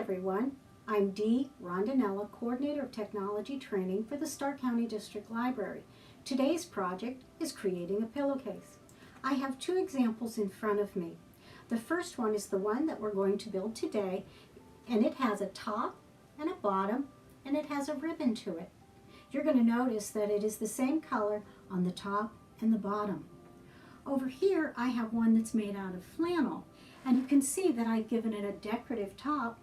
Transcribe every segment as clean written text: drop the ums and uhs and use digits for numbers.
everyone. I'm Dee Rondinella, Coordinator of Technology Training for the Stark County District Library. Today's project is creating a pillowcase. I have two examples in front of me. The first one is the one that we're going to build today, and it has a top and a bottom, and it has a ribbon to it. You're going to notice that it is the same color on the top and the bottom. Over here I have one that's made out of flannel, and you can see that I've given it a decorative top,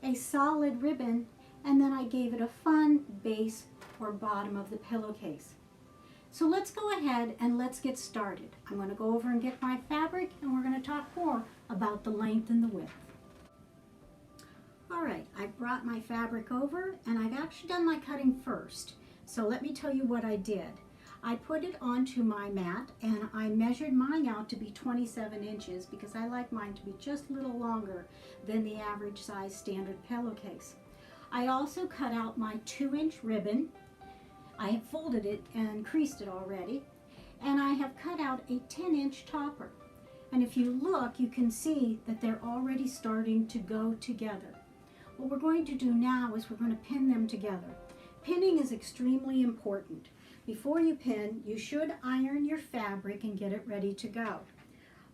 a solid ribbon, and then I gave it a fun base or bottom of the pillowcase. So let's go ahead and let's get started. I'm going to go over and get my fabric, and we're going to talk more about the length and the width. Alright, I've brought my fabric over, and I've actually done my cutting first. So let me tell you what I did. I put it onto my mat, and I measured mine out to be 27 inches because I like mine to be just a little longer than the average size standard pillowcase. I also cut out my 2-inch ribbon. I have folded it and creased it already, and I have cut out a 10-inch topper. And if you look, you can see that they're already starting to go together. What we're going to do now is we're going to pin them together. Pinning is extremely important. Before you pin, you should iron your fabric and get it ready to go.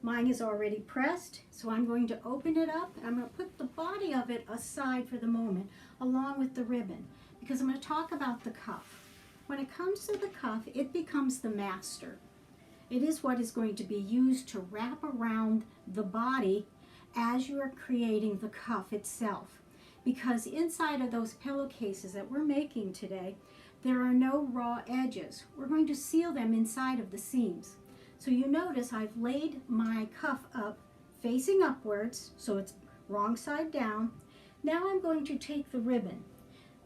Mine is already pressed, so I'm going to open it up, and I'm going to put the body of it aside for the moment, along with the ribbon, because I'm going to talk about the cuff. When it comes to the cuff, it becomes the master. It is what is going to be used to wrap around the body as you are creating the cuff itself. Because inside of those pillowcases that we're making today, there are no raw edges. We're going to seal them inside of the seams. So you notice I've laid my cuff up facing upwards, so it's wrong side down. Now I'm going to take the ribbon.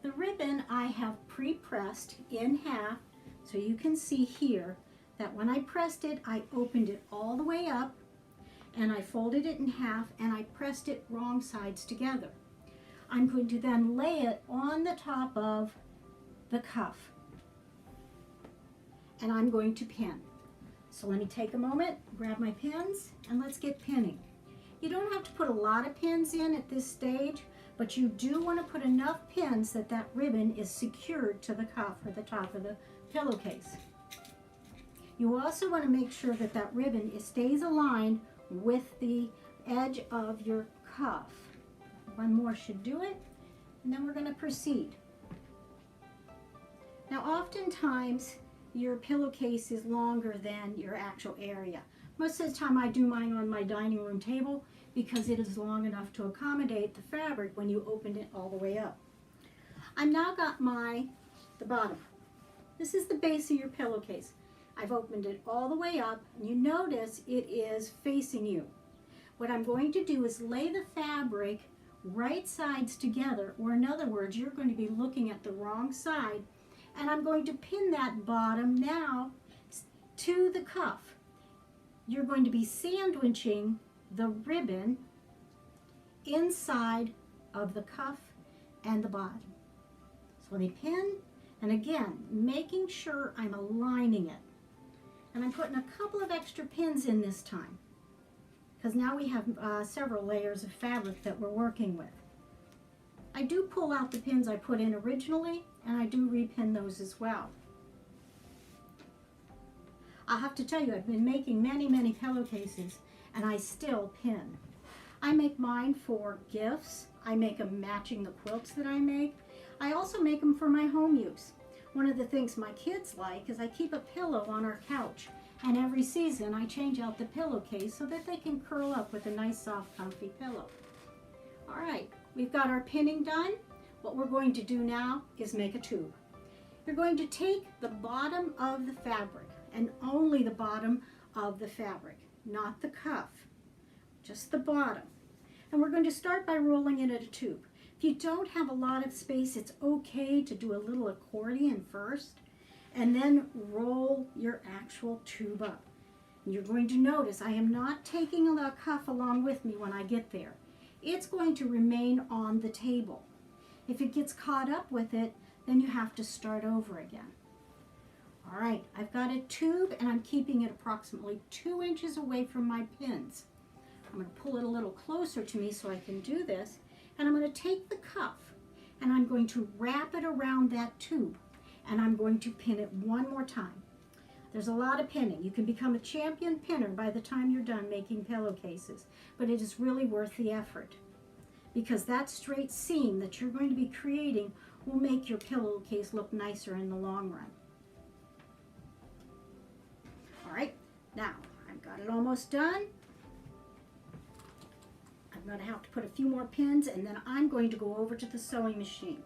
The ribbon I have pre-pressed in half, so you can see here that when I pressed it, I opened it all the way up, and I folded it in half, and I pressed it wrong sides together. I'm going to then lay it on the top of the cuff, and I'm going to pin. So let me take a moment, grab my pins, and let's get pinning. You don't have to put a lot of pins in at this stage, but you do want to put enough pins that that ribbon is secured to the cuff or the top of the pillowcase. You also want to make sure that that ribbon stays aligned with the edge of your cuff. One more should do it, and then we're going to proceed. Now, oftentimes your pillowcase is longer than your actual area. Most of the time I do mine on my dining room table because it is long enough to accommodate the fabric when you open it all the way up. I've now got the bottom. This is the base of your pillowcase. I've opened it all the way up, and you notice it is facing you. What I'm going to do is lay the fabric right sides together, or in other words, you're going to be looking at the wrong side, and I'm going to pin that bottom now to the cuff. You're going to be sandwiching the ribbon inside of the cuff and the bottom. So let me pin, and again, making sure I'm aligning it. And I'm putting a couple of extra pins in this time, because now we have several layers of fabric that we're working with. I do pull out the pins I put in originally, and I do repin those as well. I have to tell you, I've been making many pillowcases, and I still pin. I make mine for gifts. I make them matching the quilts that I make. I also make them for my home use. One of the things my kids like is I keep a pillow on our couch, and every season I change out the pillowcase so that they can curl up with a nice soft comfy pillow. All right, we've got our pinning done. What we're going to do now is make a tube. You're going to take the bottom of the fabric, and only the bottom of the fabric, not the cuff, just the bottom. And we're going to start by rolling it in a tube. If you don't have a lot of space, it's okay to do a little accordion first, and then roll your actual tube up. And you're going to notice I am not taking the cuff along with me when I get there. It's going to remain on the table. If it gets caught up with it, then you have to start over again. All right, I've got a tube, and I'm keeping it approximately 2 inches away from my pins. I'm going to pull it a little closer to me so I can do this. And I'm going to take the cuff and I'm going to wrap it around that tube and I'm going to pin it one more time. There's a lot of pinning. You can become a champion pinner by the time you're done making pillowcases, but it is really worth the effort because that straight seam that you're going to be creating will make your pillowcase look nicer in the long run. All right, now I've got it almost done. I'm going to have to put a few more pins and then I'm going to go over to the sewing machine.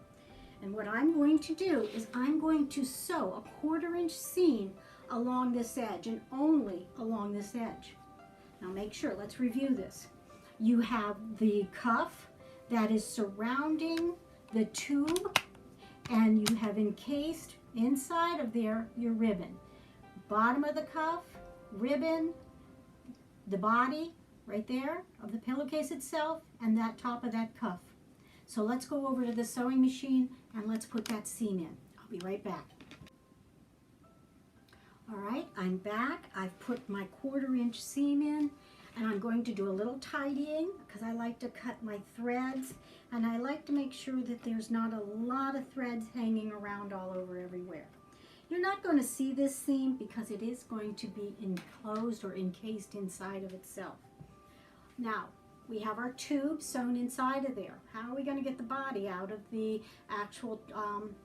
And what I'm going to do is I'm going to sew a 1/4 inch seam along this edge and only along this edge. Now make sure, let's review this. You have the cuff that is surrounding the tube and you have encased inside of there your ribbon. Bottom of the cuff, ribbon, the body right there of the pillowcase itself, and that top of that cuff. So let's go over to the sewing machine and let's put that seam in. I'll be right back. All right, I'm back. I've put my 1/4 inch seam in and I'm going to do a little tidying because I like to cut my threads and I like to make sure that there's not a lot of threads hanging around all over everywhere. You're not going to see this seam because it is going to be enclosed or encased inside of itself. Now, we have our tube sewn inside of there. How are we going to get the body out of the actual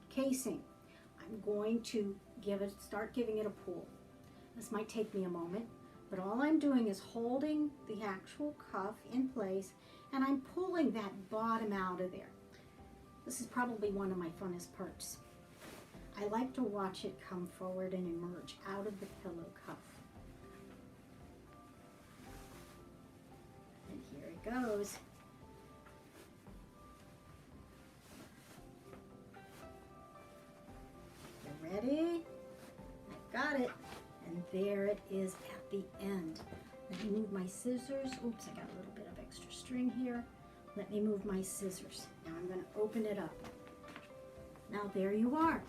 casing? I'm going to start giving it a pull. This might take me a moment, but all I'm doing is holding the actual cuff in place and I'm pulling that bottom out of there. This is probably one of my funnest parts. I like to watch it come forward and emerge out of the pillow cuff. And here it goes. You ready? I've got it. And there it is at the end. Let me move my scissors. Oops, I got a little bit of extra string here. Let me move my scissors. Now I'm going to open it up. Now there you are.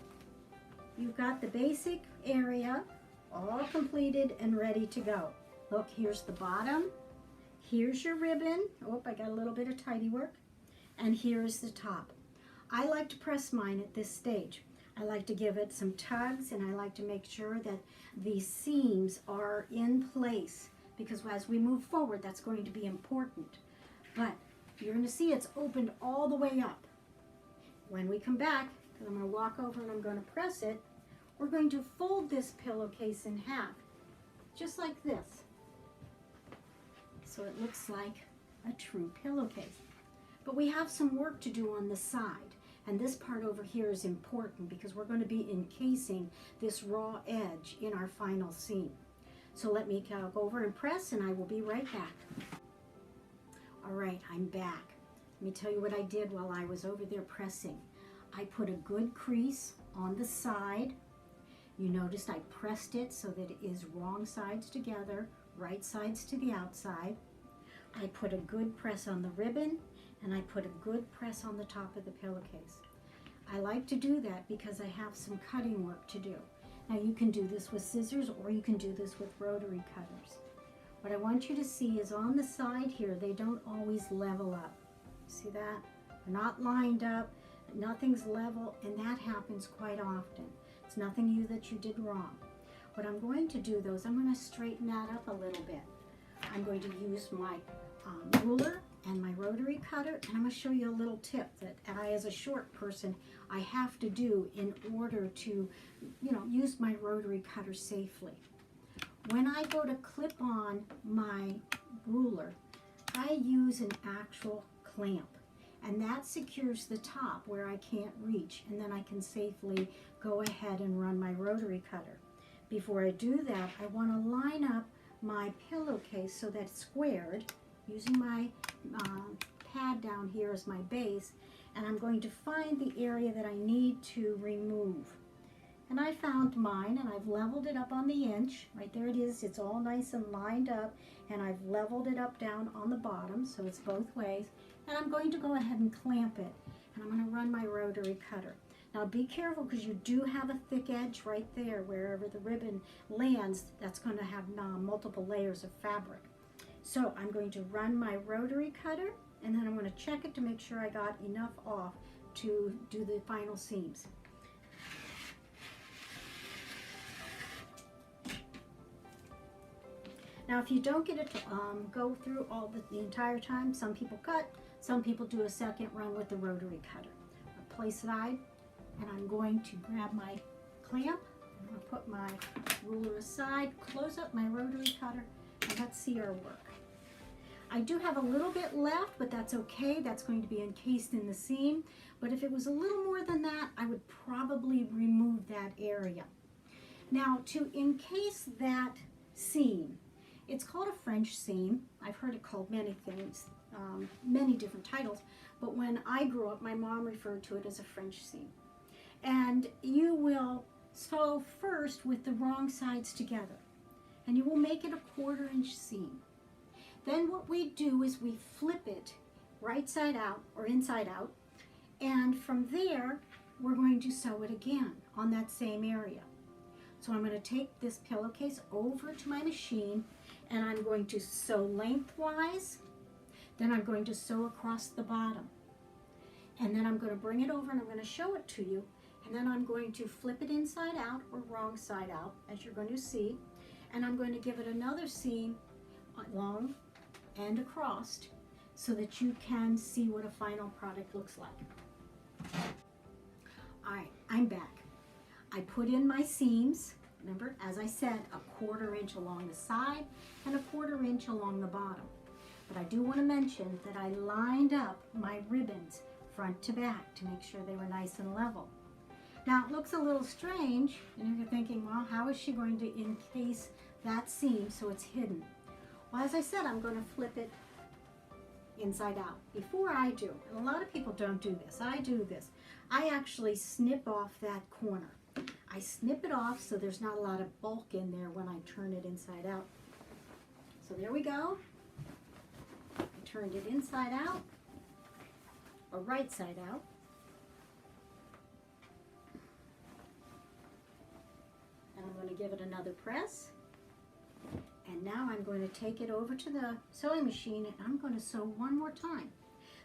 You've got the basic area all completed and ready to go. Look, here's the bottom. Here's your ribbon. Oh, I got a little bit of tidy work. And here's the top. I like to press mine at this stage. I like to give it some tugs and I like to make sure that the seams are in place because as we move forward, that's going to be important. But you're going to see it's opened all the way up. When we come back, because I'm going to walk over and I'm going to press it, we're going to fold this pillowcase in half, just like this. So it looks like a true pillowcase. But we have some work to do on the side. And this part over here is important because we're going to be encasing this raw edge in our final seam. So let me go over and press and I will be right back. All right, I'm back. Let me tell you what I did while I was over there pressing. I put a good crease on the side. You noticed I pressed it so that it is wrong sides together, right sides to the outside. I put a good press on the ribbon and I put a good press on the top of the pillowcase. I like to do that because I have some cutting work to do. Now you can do this with scissors or you can do this with rotary cutters. What I want you to see is on the side here, they don't always level up. See that? They're not lined up, nothing's level, and that happens quite often. It's nothing that you did wrong. What I'm going to do though is I'm going to straighten that up a little bit. I'm going to use my ruler and my rotary cutter, and I'm going to show you a little tip that I, as a short person, I have to do in order to, use my rotary cutter safely. When I go to clip on my ruler, I use an actual clamp, and that secures the top where I can't reach, and then I can safely go ahead and run my rotary cutter. Before I do that, I want to line up my pillowcase so that it's squared, using my pad down here as my base, and I'm going to find the area that I need to remove. And I found mine, and I've leveled it up on the inch. Right there it is. It's all nice and lined up, and I've leveled it up down on the bottom, so it's both ways. And I'm going to go ahead and clamp it, and I'm going to run my rotary cutter. Now be careful because you do have a thick edge right there. Wherever the ribbon lands, that's going to have multiple layers of fabric. So I'm going to run my rotary cutter and then I'm going to check it to make sure I got enough off to do the final seams. Now if you don't get it to go through all the entire time, some people cut, some people do a second run with the rotary cutter. I'll place it aside, and I'm going to grab my clamp. I'm going to put my ruler aside, close up my rotary cutter, and let's see our work. I do have a little bit left, but that's okay. That's going to be encased in the seam. But if it was a little more than that, I would probably remove that area. Now to encase that seam, it's called a French seam. I've heard it called many things, many different titles, but when I grew up, my mom referred to it as a French seam. And you will sew first with the wrong sides together, and you will make it a 1/4 inch seam. Then what we do is we flip it right side out or inside out, and from there we're going to sew it again on that same area. So I'm going to take this pillowcase over to my machine, and I'm going to sew lengthwise, then I'm going to sew across the bottom, and then I'm going to bring it over and I'm going to show it to you, and then I'm going to flip it inside out or wrong side out, as you're going to see, and I'm going to give it another seam along and across so that you can see what a final product looks like. All right, I'm back. I put in my seams, remember, as I said, a 1/4 inch along the side and a 1/4 inch along the bottom. But I do want to mention that I lined up my ribbons front to back to make sure they were nice and level. Now it looks a little strange, and you're thinking, well, how is she going to encase that seam so it's hidden? Well, as I said, I'm going to flip it inside out. Before I do, and a lot of people don't do this, I do this. I actually snip off that corner. I snip it off so there's not a lot of bulk in there when I turn it inside out. So there we go. I turned it inside out, or right side out. And I'm going to give it another press. And now I'm going to take it over to the sewing machine, and I'm going to sew one more time.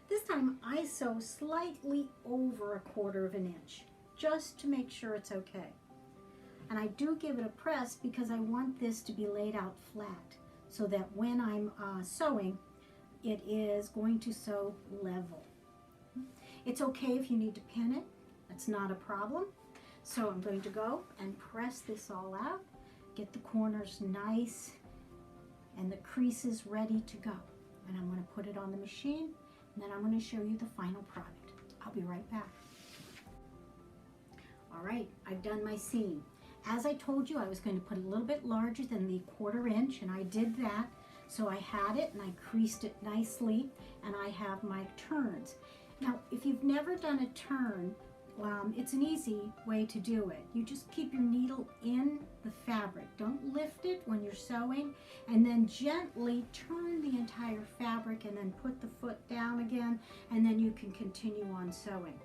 This time I sew slightly over a 1/4 inch, just to make sure it's okay. And I do give it a press because I want this to be laid out flat so that when I'm sewing, it is going to sew level. It's okay if you need to pin it. That's not a problem. So I'm going to go and press this all out, get the corners nice and the creases ready to go. And I'm going to put it on the machine, and then I'm going to show you the final product. I'll be right back. All right, I've done my seam. As I told you, I was going to put a little bit larger than the 1/4 inch, and I did that. So I had it and I creased it nicely, and I have my turns. Now, if you've never done a turn, it's an easy way to do it. You just keep your needle in the fabric. Don't lift it when you're sewing, and then gently turn the entire fabric and then put the foot down again, and then you can continue on sewing.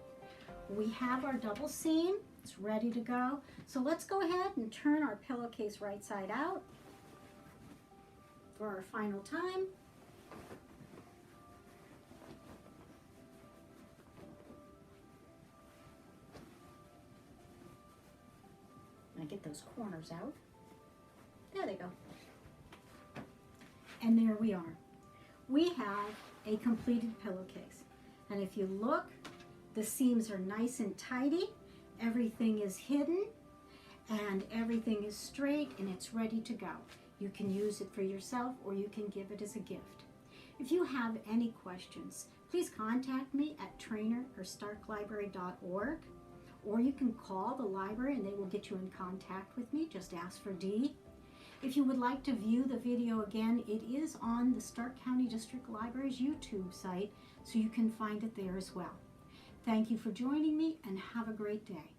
We have our double seam. It's ready to go. So let's go ahead and turn our pillowcase right side out for our final time. I get those corners out. There they go. And there we are. We have a completed pillowcase. And if you look, the seams are nice and tidy. Everything is hidden and everything is straight, and it's ready to go. You can use it for yourself, or you can give it as a gift. If you have any questions, please contact me at trainer@starklibrary.org. Or you can call the library and they will get you in contact with me. Just ask for Dee. If you would like to view the video again, it is on the Stark County District Library's YouTube site, so you can find it there as well. Thank you for joining me, and have a great day.